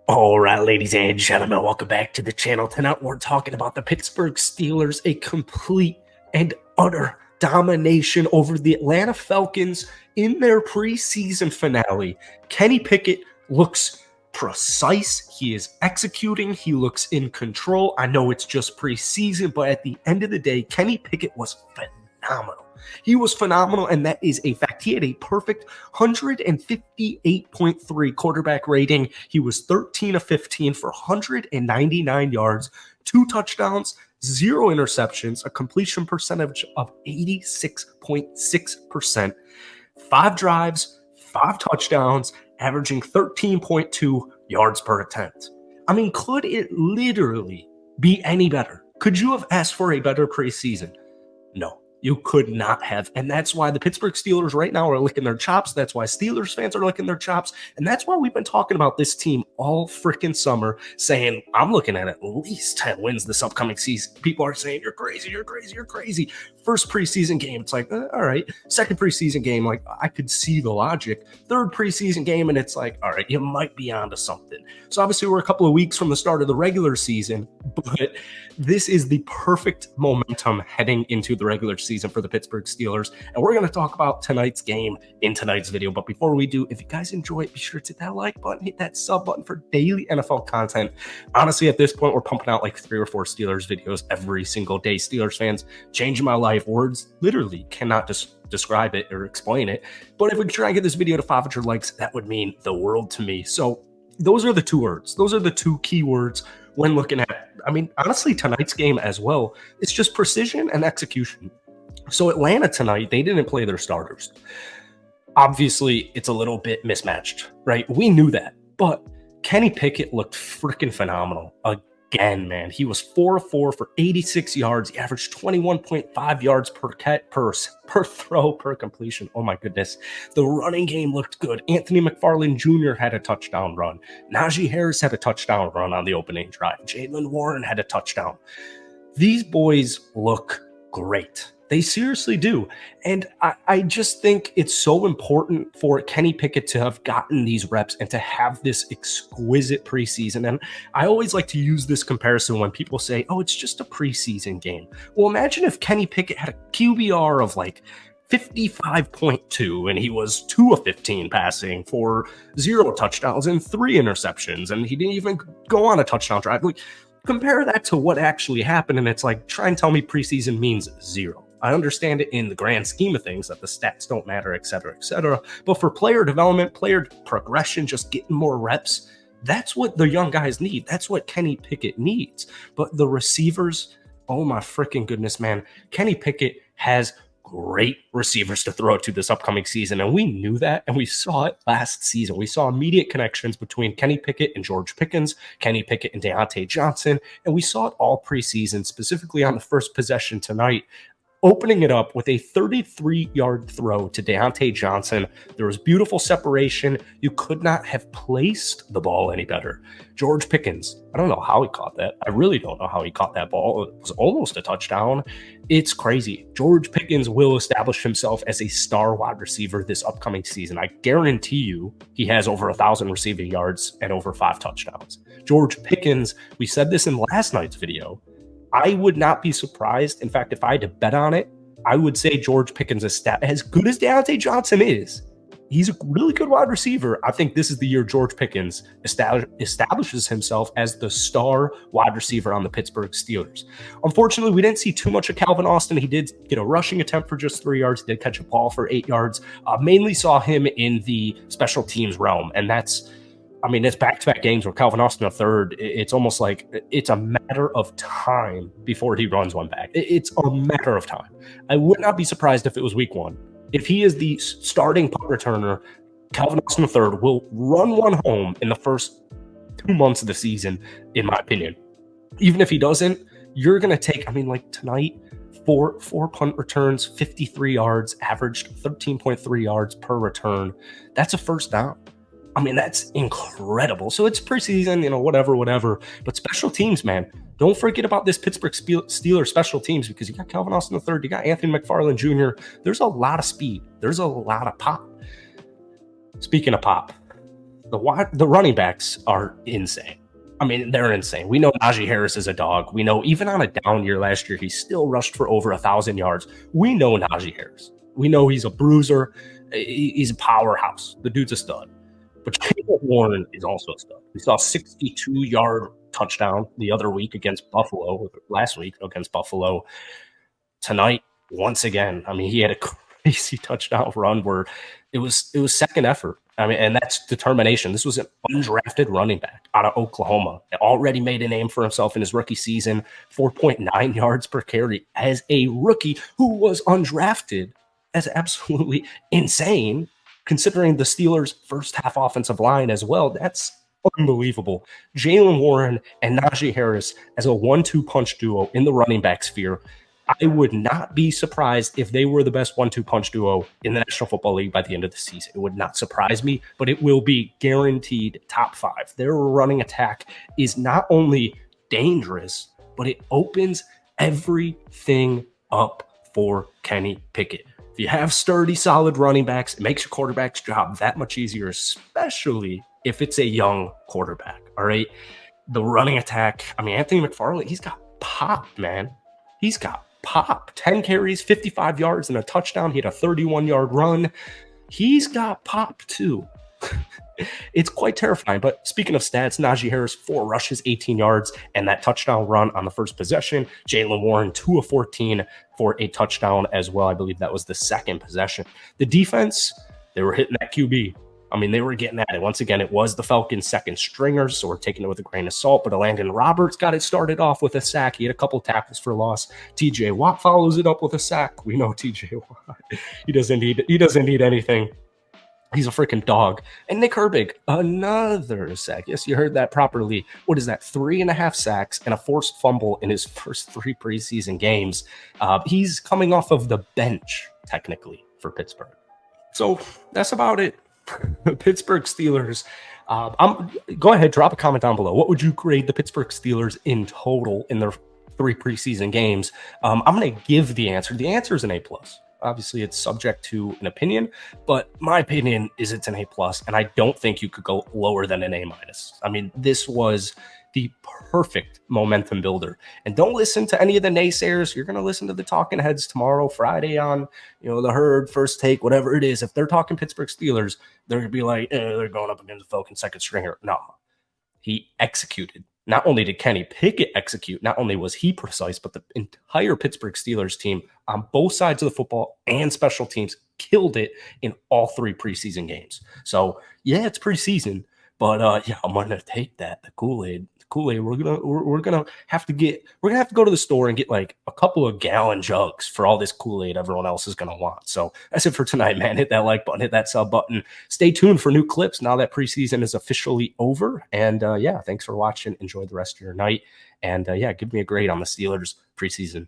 All right, ladies and gentlemen, welcome back to the channel. Tonight we're talking about the Pittsburgh Steelers, a complete and utter domination over the Atlanta Falcons in their preseason finale. Kenny Pickett looks precise. He is executing. He looks in control. I know it's just preseason, but at the end of the day, Kenny Pickett was phenomenal. He was phenomenal, and that is a fact. He had a perfect 158.3 quarterback rating. He was 13 of 15 for 199 yards, 2 touchdowns, 0 interceptions, a completion percentage of 86.6%, 5 drives, 5 touchdowns, averaging 13.2 yards per attempt. I mean, could it literally be any better? Could you have asked for a better preseason? No. You could not have. And that's why the Pittsburgh Steelers right now are licking their chops. That's why Steelers fans are licking their chops. And that's why we've been talking about this team all freaking summer, saying, I'm looking at least 10 wins this upcoming season. People are saying, you're crazy, you're crazy, you're crazy. First preseason game, it's like, all right. Second preseason game, like, I could see the logic. Third preseason game, and it's like, all right, you might be onto something. So obviously we're a couple of weeks from the start of the regular season, but this is the perfect momentum heading into the regular season for the Pittsburgh Steelers. And we're going to talk about tonight's game in tonight's video. But before we do, if you guys enjoy it, be sure to hit that like button, hit that sub button for daily NFL content. Honestly, at this point, we're pumping out like 3 or 4 Steelers videos every single day. Steelers fans, changing my life. Words literally cannot describe it or explain it. But if we could try and get this video to 500 likes, that would mean the world to me. So those are the 2 words. Those are the 2 key words when looking at, I mean, honestly, tonight's game as well. It's just precision and execution. So Atlanta tonight, they didn't play their starters. Obviously, it's a little bit mismatched, right? We knew that. But Kenny Pickett looked freaking phenomenal again, man. He was 4 of 4 for 86 yards. He averaged 21.5 yards per throw per completion. Oh my goodness. The running game looked good. Anthony McFarland Jr. had a touchdown run. Najee Harris had a touchdown run on the opening drive. Jaylen Warren had a touchdown. These boys look great. They seriously do. And I just think it's so important for Kenny Pickett to have gotten these reps and to have this exquisite preseason. And I always like to use this comparison when people say, oh, it's just a preseason game. Well, imagine if Kenny Pickett had a QBR of like 55.2 and he was 2 of 15 passing for 0 touchdowns and 3 interceptions, and he didn't even go on a touchdown drive. Like, compare that to what actually happened, and it's like, try and tell me preseason means 0. I understand it in the grand scheme of things that the stats don't matter, et cetera, but for player development, player progression, just getting more reps, that's what the young guys need. That's what Kenny Pickett needs. But the receivers, oh my freaking goodness, man. Kenny Pickett has great receivers to throw to this upcoming season, and we knew that, and we saw it last season. We saw immediate connections between Kenny Pickett and George Pickens, Kenny Pickett and Deontay Johnson, and we saw it all preseason, specifically on the first possession tonight, opening it up with a 33-yard throw to Deontay Johnson. There was beautiful separation. You could not have placed the ball any better. George Pickens, I don't know how he caught that. I really don't know how he caught that ball. It was almost a touchdown. It's crazy. George Pickens will establish himself as a star wide receiver this upcoming season. I guarantee you he has over 1,000 receiving yards and over 5 touchdowns. George Pickens, we said this in last night's video, I would not be surprised. In fact, if I had to bet on it, I would say George Pickens is as good as Deontay Johnson is. He's a really good wide receiver. I think this is the year George Pickens establishes himself as the star wide receiver on the Pittsburgh Steelers. Unfortunately, we didn't see too much of Calvin Austin. He did get a rushing attempt for just 3 yards, did catch a ball for 8 yards. Mainly saw him in the special teams realm, and that's, I mean, it's back-to-back games where Calvin Austin a third. It's almost like it's a matter of time before he runs one back. It's a matter of time. I would not be surprised if it was week 1. If he is the starting punt returner, Calvin Austin a third will run one home in the first 2 months of the season, in my opinion. Even if he doesn't, you're going to take, I mean, like tonight, four punt returns, 53 yards, averaged 13.3 yards per return. That's a first down. I mean, that's incredible. So it's preseason, you know, whatever. But special teams, man, don't forget about this Pittsburgh Steelers special teams, because you got Calvin Austin III, you got Anthony McFarland Jr. There's a lot of speed. There's a lot of pop. Speaking of pop, the running backs are insane. I mean, they're insane. We know Najee Harris is a dog. We know even on a down year last year, he still rushed for over 1,000 yards. We know Najee Harris. We know he's a bruiser. He's a powerhouse. The dude's a stud. But Jaylen Warren is also a stud. We saw a 62-yard touchdown the other week against Buffalo, last week against Buffalo. Tonight, once again, I mean, he had a crazy touchdown run where it was second effort. I mean, and that's determination. This was an undrafted running back out of Oklahoma. Already made a name for himself in his rookie season, 4.9 yards per carry as a rookie who was undrafted. That's absolutely insane, considering the Steelers' first half offensive line as well. That's unbelievable. Jaylen Warren and Najee Harris as a 1-2 punch duo in the running back sphere. I would not be surprised if they were the best 1-2 punch duo in the National Football League by the end of the season. It would not surprise me, but it will be guaranteed top 5. Their running attack is not only dangerous, but it opens everything up for Kenny Pickett. If you have sturdy, solid running backs, it makes your quarterback's job that much easier, especially if it's a young quarterback, all right? The running attack, I mean, Anthony McFarland, he's got pop, man. He's got pop. 10 carries, 55 yards, and a touchdown. He had a 31-yard run. He's got pop, too. It's quite terrifying. But speaking of stats, Najee Harris, 4 rushes, 18 yards, and that touchdown run on the first possession. Jaylen Warren, 2 of 14 for a touchdown as well. I believe that was the second possession. The defense, they were hitting that QB. I mean, they were getting at it. Once again, it was the Falcons' second stringers, so we're taking it with a grain of salt. But Landon Roberts got it started off with a sack. He had a couple tackles for loss. TJ Watt follows it up with a sack. We know TJ Watt. He doesn't need anything. He's a freaking dog. And Nick Herbig, another sack. Yes, you heard that properly. What is that? 3.5 sacks and a forced fumble in his first 3 preseason games. He's coming off of the bench, technically, for Pittsburgh. So that's about it. Pittsburgh Steelers. Go ahead, drop a comment down below. What would you grade the Pittsburgh Steelers in total in their 3 preseason games? I'm going to give the answer. The answer is an A+. Obviously, it's subject to an opinion, but my opinion is it's an A+, and I don't think you could go lower than an A-. I mean, this was the perfect momentum builder. And don't listen to any of the naysayers. You're going to listen to the talking heads tomorrow, Friday on, the Herd, First Take, whatever it is. If they're talking Pittsburgh Steelers, they're going to be like, they're going up against the Falcons second stringer. No, he executed. Not only did Kenny Pickett execute, not only was he precise, but the entire Pittsburgh Steelers team on both sides of the football and special teams killed it in all 3 preseason games. So yeah, it's preseason, but yeah, I'm gonna take that. The Kool-Aid. We're gonna have to go to the store and get like a couple of gallon jugs for all this Kool-Aid everyone else is gonna want. So that's it for tonight, man. Hit that like button, hit that sub button. Stay tuned for new clips now that preseason is officially over. And yeah, thanks for watching. Enjoy the rest of your night. And yeah, give me a grade on the Steelers preseason.